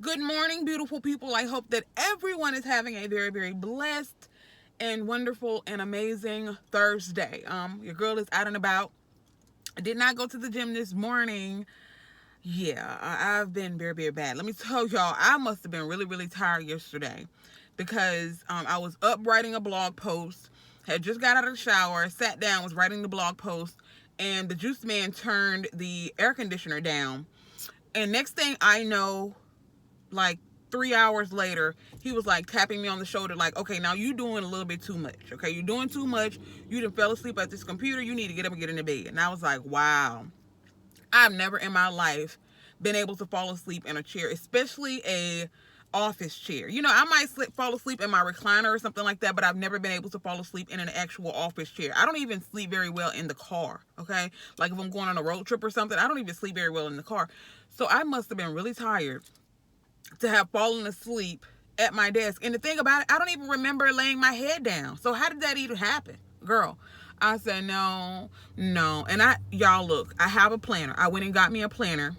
Good morning, beautiful people. I hope that everyone is having a very, very blessed and wonderful and amazing Thursday. Your girl is out and about. I did not go to the gym this morning. Yeah, I've been very, very bad. Let me tell y'all, I must have been really, really tired yesterday because I was up writing a blog post, had just got out of the shower, sat down, was writing the blog post, and the juice man turned the air conditioner down. And next thing I know, like 3 hours later, he was like tapping me on the shoulder, like, okay, now you doing a little bit too much. Okay, you're doing too much. You done fell asleep at this computer. You need to get up and get in the bed. And I was like, wow, I've never in my life been able to fall asleep in a chair, especially a office chair. I might fall asleep in my recliner or something like that, but I've never been able to fall asleep in an actual office chair. I don't even sleep very well in the car, okay? Like if I'm going on a road trip or something, I don't even sleep very well in the car. So I must have been really tired to have fallen asleep at my desk. And the thing about it, I don't even remember laying my head down. So how did that even happen? Girl, I said, no. And y'all look, I have a planner. I went and got me a planner.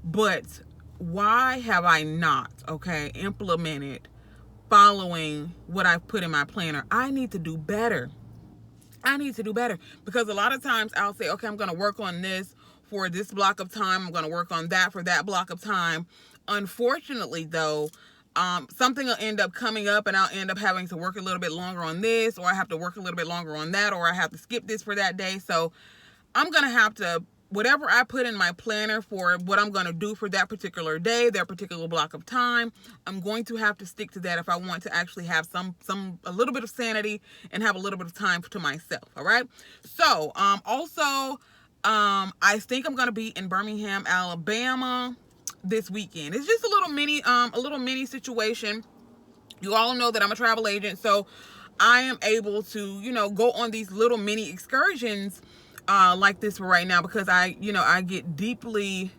But why have I not, okay, implemented following what I've put in my planner? I need to do better. Because a lot of times I'll say, okay, I'm going to work on this for this block of time. I'm going to work on that for that block of time. Unfortunately, though, something will end up coming up and I'll end up having to work a little bit longer on this, or I have to work a little bit longer on that, or I have to skip this for that day. So I'm going to have to, whatever I put in my planner for what I'm going to do for that particular day, that particular block of time, I'm going to have to stick to that if I want to actually have a little bit of sanity and have a little bit of time to myself. All right. So, I think I'm going to be in Birmingham, Alabama this weekend. It's just a little mini situation. You all know that I'm a travel agent, so I am able to, go on these little mini excursions like this for right now, because I get deeply,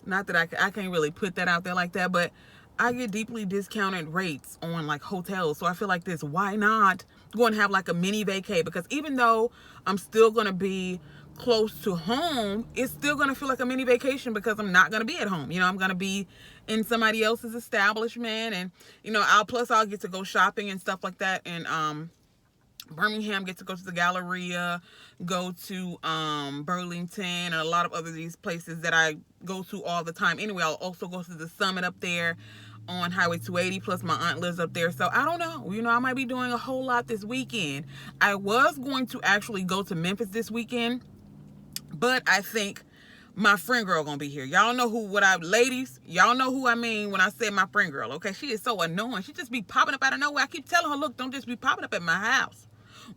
not that I can't really put that out there like that, but I get deeply discounted rates on like hotels. So I feel like this, why not go and have like a mini vacay? Because even though I'm still going to be close to home, it's still going to feel like a mini vacation because I'm not going to be at home. I'm going to be in somebody else's establishment, and I'll get to go shopping and stuff like that. And Birmingham, get to go to the Galleria, go to Burlington, and a lot of other these places that I go to all the time. Anyway, I'll also go to the Summit up there on Highway 280, plus my aunt lives up there. So I don't know. I might be doing a whole lot this weekend. I was going to actually go to Memphis this weekend, but I think my friend girl gonna be here. Y'all know ladies, y'all know who I mean when I say my friend girl, okay? She is so annoying. She just be popping up out of nowhere. I keep telling her, look, don't just be popping up at my house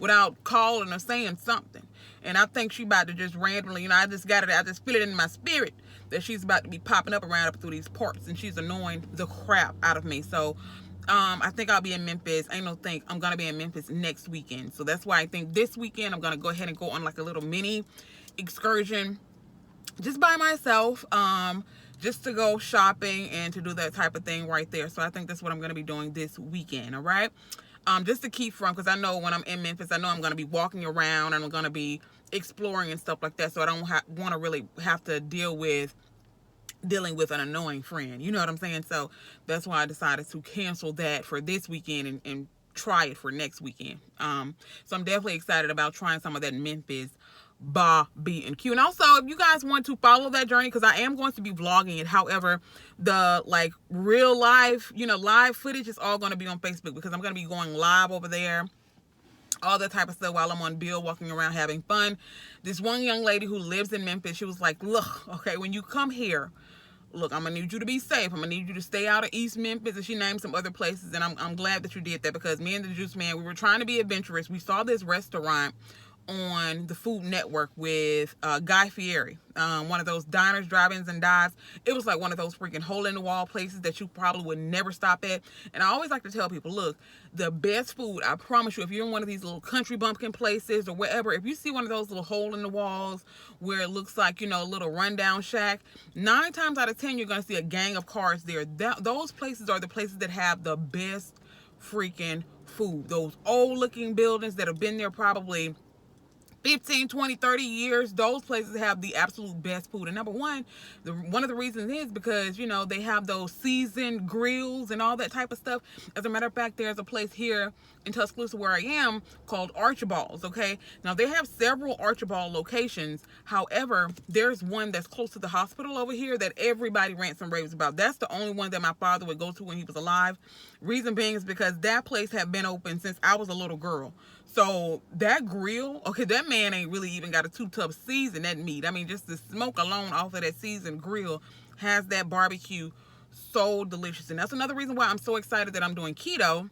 without calling or saying something. And I think she about to just randomly, I just feel it in my spirit that she's about to be popping up around up through these parts, and she's annoying the crap out of me. So I think I'll be in Memphis. I'm gonna be in Memphis next weekend. So that's why I think this weekend I'm gonna go ahead and go on like a little mini excursion just by myself, just to go shopping and to do that type of thing right there. So I think that's what I'm going to be doing this weekend. All right. Just to keep from, because I know when I'm in Memphis, I know I'm going to be walking around and I'm going to be exploring and stuff like that. So I don't want to really have to dealing with an annoying friend. You know what I'm saying? So that's why I decided to cancel that for this weekend and try it for next weekend. So I'm definitely excited about trying some of that Memphis B&Q. And also, if you guys want to follow that journey, because I am going to be vlogging it. However, the like real life, live footage is all going to be on Facebook, because I'm going to be going live over there, all that type of stuff, while I'm on Bill, walking around having fun. This one young lady who lives in Memphis, she was like, look, okay, when you come here, look, I'm going to need you to be safe. I'm going to need you to stay out of East Memphis. And she named some other places. And I'm glad that you did that, because me and the juice man, we were trying to be adventurous. We saw this restaurant on the Food Network with Guy Fieri, one of those diners, drive-ins, and dives. It was like one of those freaking hole-in-the-wall places that you probably would never stop at. And I always like to tell people, look, the best food, I promise you, if you're in one of these little country bumpkin places or wherever, if you see one of those little hole-in-the-walls where it looks like, a little rundown shack, 9 times out of 10, you're going to see a gang of cars there. Those places are the places that have the best freaking food. Those old-looking buildings that have been there probably 15, 20, 30 years, those places have the absolute best food. And number one, one of the reasons is because, you know, they have those seasoned grills and all that type of stuff. As a matter of fact, there's a place here in Tuscaloosa where I am called Archibald's, okay? Now, they have several Archibald locations. However, there's one that's close to the hospital over here that everybody rants and raves about. That's the only one that my father would go to when he was alive. Reason being is because that place had been open since I was a little girl. So that grill, okay, that man ain't really even got a two-tub season that meat. I mean, just the smoke alone off of that seasoned grill has that barbecue so delicious. And that's another reason why I'm so excited that I'm doing keto,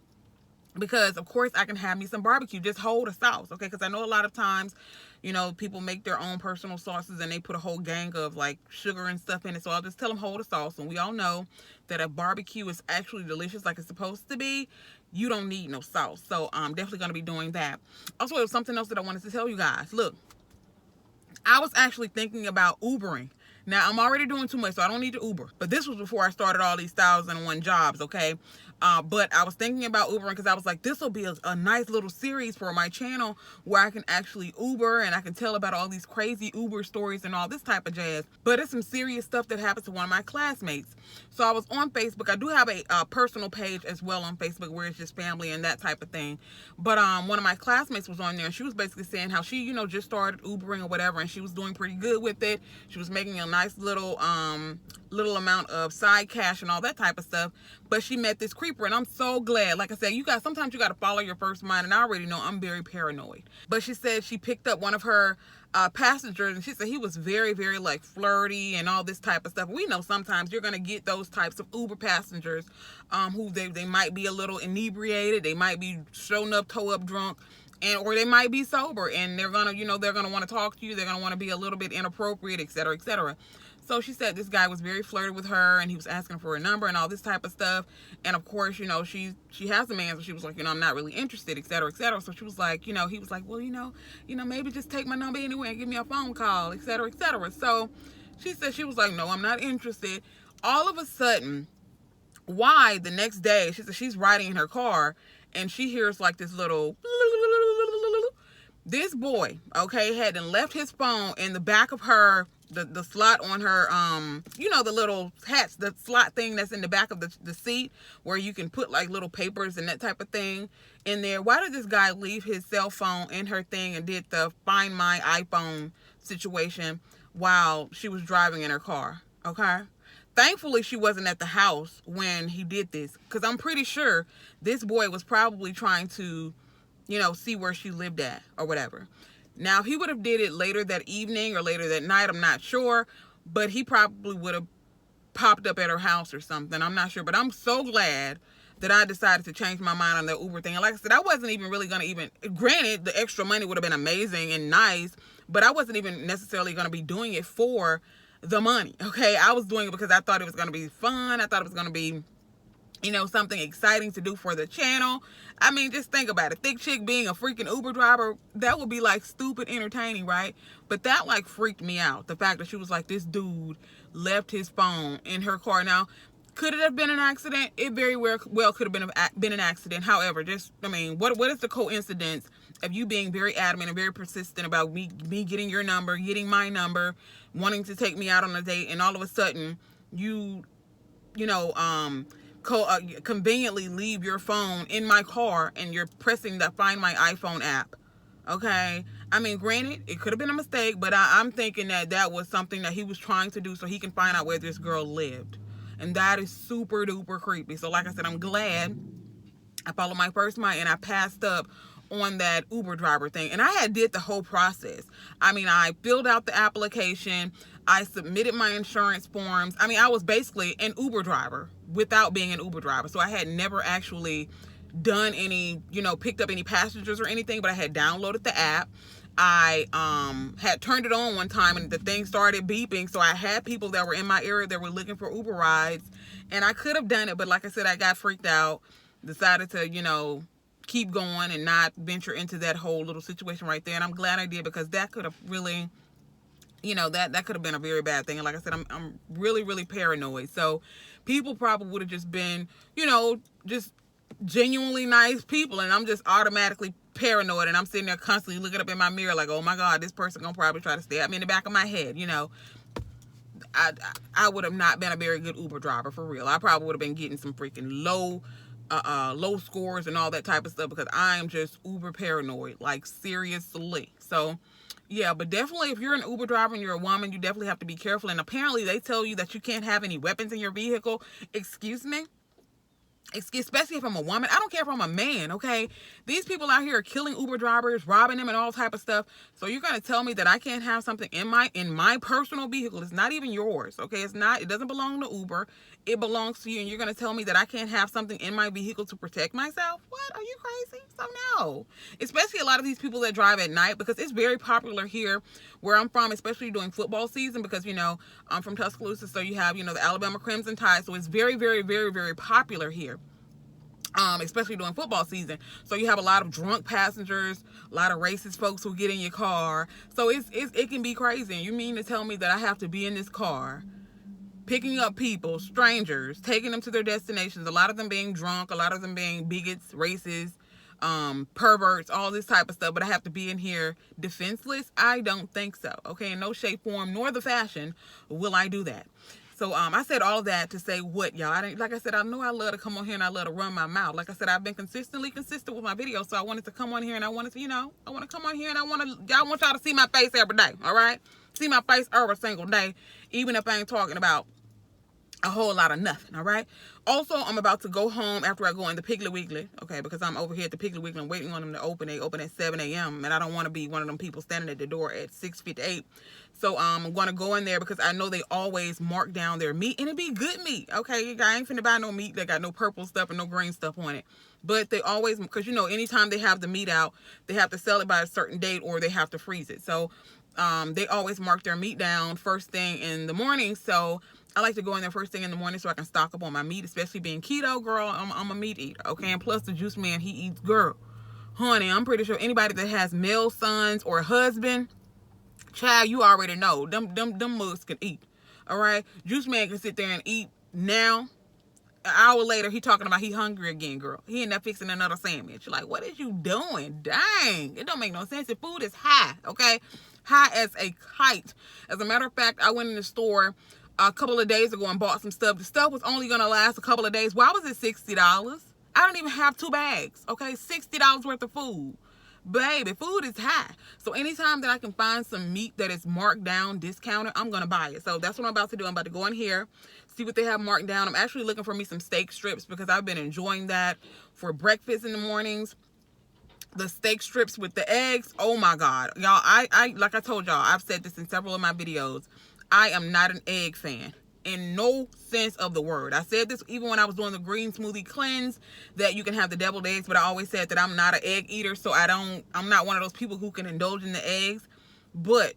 because of course I can have me some barbecue, just hold a sauce, okay? Because I know a lot of times, you know, people make their own personal sauces and they put a whole gang of like sugar and stuff in it. So I'll just tell them hold a sauce. And we all know that a barbecue is actually delicious like it's supposed to be. You don't need no sauce. So I'm definitely going to be doing that. Also, there was something else that I wanted to tell you guys. Look, I was actually thinking about Ubering. Now, I'm already doing too much, so I don't need to Uber. But this was before I started all these 1,001 jobs, okay? But I was thinking about Ubering because I was like, this will be a nice little series for my channel where I can actually Uber and I can tell about all these crazy Uber stories and all this type of jazz. But it's some serious stuff that happened to one of my classmates. So I was on Facebook. I do have a personal page as well on Facebook where it's just family and that type of thing. But one of my classmates was on there and she was basically saying how she, you know, just started Ubering or whatever, and she was doing pretty good with it. She was making a nice little amount of side cash and all that type of stuff. But she met this creeper, and I'm so glad. Like I said, you guys, sometimes you got to follow your first mind, and I already know I'm very paranoid. But she said she picked up one of her passengers, and she said he was very, very like flirty and all this type of stuff. We know sometimes you're going to get those types of Uber passengers who they might be a little inebriated, they might be showing up toe up drunk, or they might be sober, and they're gonna, you know, they're gonna want to talk to you, they're gonna want to be a little bit inappropriate, etc., etc. So she said this guy was very flirty with her, and he was asking for a number and all this type of stuff. And of course, you know, she has a man, so she was like, you know, I'm not really interested, etc., etc. So she was like, you know, he was like, well, you know, maybe just take my number anyway and give me a phone call, etc., etc. So she said she was like, no, I'm not interested. All of a sudden, why the next day, she said she's riding in her car and she hears like this little. This boy, okay, had left his phone in the back of her, the slot on her, you know, the little hats, the slot thing that's in the back of the seat where you can put like little papers and that type of thing in there. Why did this guy leave his cell phone in her thing and did the Find My iPhone situation while she was driving in her car, okay? Thankfully, she wasn't at the house when he did this, because I'm pretty sure this boy was probably trying to, you know, see where she lived at or whatever. Now, he would have did it later that evening or later that night, I'm not sure, but he probably would have popped up at her house or something. I'm not sure, but I'm so glad that I decided to change my mind on the Uber thing. And like I said, I wasn't even really going to granted, the extra money would have been amazing and nice, but I wasn't even necessarily going to be doing it for the money, okay? I was doing it because I thought it was going to be fun. I thought it was going to be, you know, something exciting to do for the channel. I mean, just think about it. Thick Chick being a freaking Uber driver, that would be like stupid entertaining, right? But that like freaked me out. The fact that she was like, this dude left his phone in her car. Now, could it have been an accident? It very well could have been an accident. However, just, I mean, what is the coincidence of you being very adamant and very persistent about me getting your number, getting my number, wanting to take me out on a date, and all of a sudden you know, conveniently leave your phone in my car and you're pressing the Find My iPhone app, okay? I mean, granted, it could have been a mistake, but I'm thinking that was something that he was trying to do so he can find out where this girl lived. And that is super duper creepy. So like I said, I'm glad I followed my first mind and I passed up on that Uber driver thing. And I had did the whole process. I mean, I filled out the application. I submitted my insurance forms. I mean, I was basically an Uber driver without being an Uber driver. So I had never actually done any, you know, picked up any passengers or anything, but I had downloaded the app. I had turned it on one time and the thing started beeping. So I had people that were in my area that were looking for Uber rides, and I could have done it. But like I said, I got freaked out, decided to, you know, keep going and not venture into that whole little situation right there. And I'm glad I did, because that could have really, you know, that could have been a very bad thing. And like I said, I'm really, really paranoid. So people probably would have just been, you know, just genuinely nice people, and I'm just automatically paranoid, and I'm sitting there constantly looking up in my mirror like, oh my God, this person gonna probably try to stab me in the back of my head, you know. I would have not been a very good Uber driver, for real. I probably would have been getting some freaking low scores and all that type of stuff, because I am just uber paranoid, like seriously. So yeah, but definitely if you're an Uber driver and you're a woman, you definitely have to be careful. And apparently they tell you that you can't have any weapons in your vehicle. Excuse me? Especially if I'm a woman. I don't care if I'm a man, okay? These people out here are killing Uber drivers, robbing them and all type of stuff. So you're going to tell me that I can't have something in my personal vehicle. It's not even yours, okay? It doesn't belong to Uber. It belongs to you, and you're going to tell me that I can't have something in my vehicle to protect myself? What? Are you crazy? So no. Especially a lot of these people that drive at night, because it's very popular here where I'm from, especially during football season, because, you know, I'm from Tuscaloosa, so you have, you know, the Alabama Crimson Tide, so it's very, very, very, very popular here. Especially during football season. So you have a lot of drunk passengers, a lot of racist folks who get in your car. So it can be crazy. And you mean to tell me that I have to be in this car picking up people, strangers, taking them to their destinations, a lot of them being drunk, a lot of them being bigots, racists, perverts, all this type of stuff, but I have to be in here defenseless? I don't think so. Okay, in no shape, form, nor the fashion will I do that. So I said all of that to say what, y'all? Like I said, I know I love to come on here and I love to run my mouth. Like I said, I've been consistent with my videos, so I wanted to come on here and I wanted to, you know, I want to come on here and I want y'all to see my face every day, all right? See my face every single day, even if I ain't talking about a whole lot of nothing, all right? Also, I'm about to go home after I go in the Piggly Wiggly, okay, because I'm over here at the Piggly Wiggly and waiting on them to open. They open at 7 a.m., and I don't want to be one of them people standing at the door at 6:58. So I'm going to go in there because I know they always mark down their meat, and it be good meat, okay? I ain't finna buy no meat that got no purple stuff and no green stuff on it. But they always, because, you know, anytime they have the meat out, they have to sell it by a certain date or they have to freeze it. So they always mark their meat down first thing in the morning. So I like to go in there first thing in the morning so I can stock up on my meat, especially being keto, girl. I'm a meat eater, okay? And plus the juice man, he eats, girl. Honey, I'm pretty sure anybody that has male sons or husband, child, you already know. Them mugs can eat, all right? Juice man can sit there and eat now. An hour later, he talking about he hungry again, girl. He end up fixing another sandwich. You're like, what is you doing? Dang, it don't make no sense. The food is high, okay? High as a kite. As a matter of fact, I went in the store a couple of days ago and bought some stuff. The stuff was only gonna last a couple of days. Why was it $60? I don't even have 2 bags, okay? $60 worth of food. Baby, food is high. So anytime that I can find some meat that is marked down, discounted, I'm gonna buy it. So that's what I'm about to do. I'm about to go in here, see what they have marked down. I'm actually looking for me some steak strips because I've been enjoying that for breakfast in the mornings. The steak strips with the eggs, oh my God. Y'all, I like I told y'all, I've said this in several of my videos, I am not an egg fan in no sense of the word. I said this even when I was doing the green smoothie cleanse, that you can have the deviled eggs, but I always said that I'm not an egg eater, so I'm not one of those people who can indulge in the eggs. But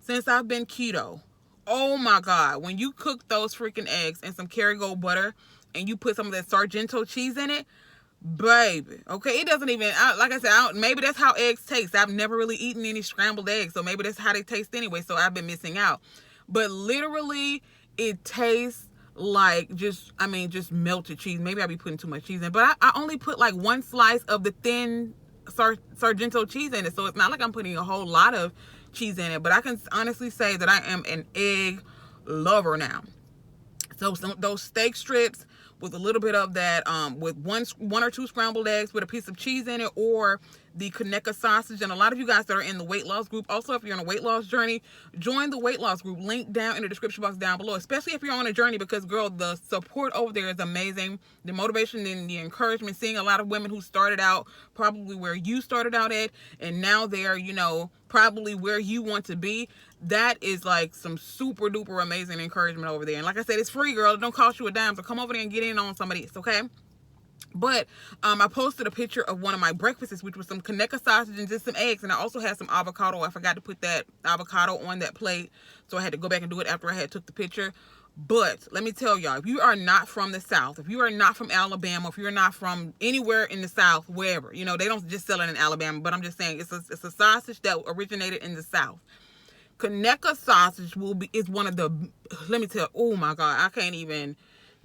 since I've been keto, oh my God, when you cook those freaking eggs and some Kerrygold butter and you put some of that Sargento cheese in it, baby, okay, it doesn't even, like I said, maybe that's how eggs taste. I've never really eaten any scrambled eggs, so maybe that's how they taste anyway, so I've been missing out. But literally, it tastes like just melted cheese. Maybe I'll be putting too much cheese in, but I only put like 1 slice of the thin Sargento cheese in it, so it's not like I'm putting a whole lot of cheese in it. But I can honestly say that I am an egg lover now. So those steak strips with a little bit of that, with one or 2 scrambled eggs with a piece of cheese in it, or the Conecuh sausage. And a lot of you guys that are in the weight loss group, also if you're on a weight loss journey, join the weight loss group, link down in the description box down below, especially if you're on a journey, because girl, the support over there is amazing. The motivation and the encouragement, seeing a lot of women who started out probably where you started out at, and now they're, you know, probably where you want to be. That is like some super duper amazing encouragement over there. And like I said, it's free, girl. It don't cost you a dime, so come over there and get in on some of this, okay? But I posted a picture of one of my breakfasts, which was some Conecuh sausage and just some eggs. And I also had some avocado. I forgot to put that avocado on that plate, so I had to go back and do it after I had took the picture. But let me tell y'all, if you are not from the South, if you are not from Alabama, if you're not from anywhere in the South, wherever, you know, they don't just sell it in Alabama, but I'm just saying it's a sausage that originated in the South. Conecuh sausage is one of the, let me tell, oh my God, I can't even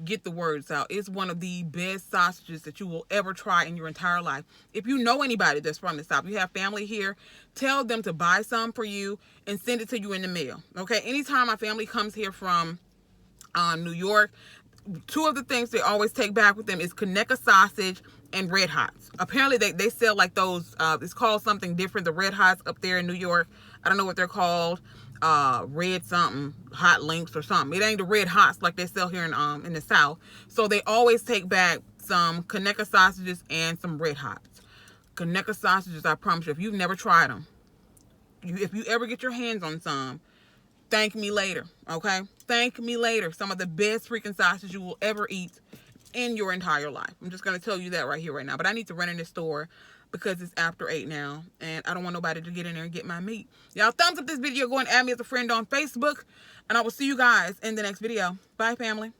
get the words out. It's one of the best sausages that you will ever try in your entire life. If you know anybody that's from the South, you have family here, tell them to buy some for you and send it to you in the mail. Okay, anytime my family comes here from New York, two of the things they always take back with them is Conecuh sausage and Red Hots. Apparently they sell like those, it's called something different, the Red Hots up there in New York. I don't know what they're called. Red something, Hot Links or something. It ain't the Red Hots like they sell here in the South. So they always take back some Conecuh sausages and some Red Hots. Conecuh sausages, I promise you, if you've never tried them, if you ever get your hands on some, thank me later, okay? Thank me later. Some of the best freaking sausage you will ever eat in your entire life. I'm just going to tell you that right here, right now. But I need to run in this store because it's after 8 now, and I don't want nobody to get in there and get my meat. Y'all thumbs up this video. Go and add me as a friend on Facebook, and I will see you guys in the next video. Bye, family.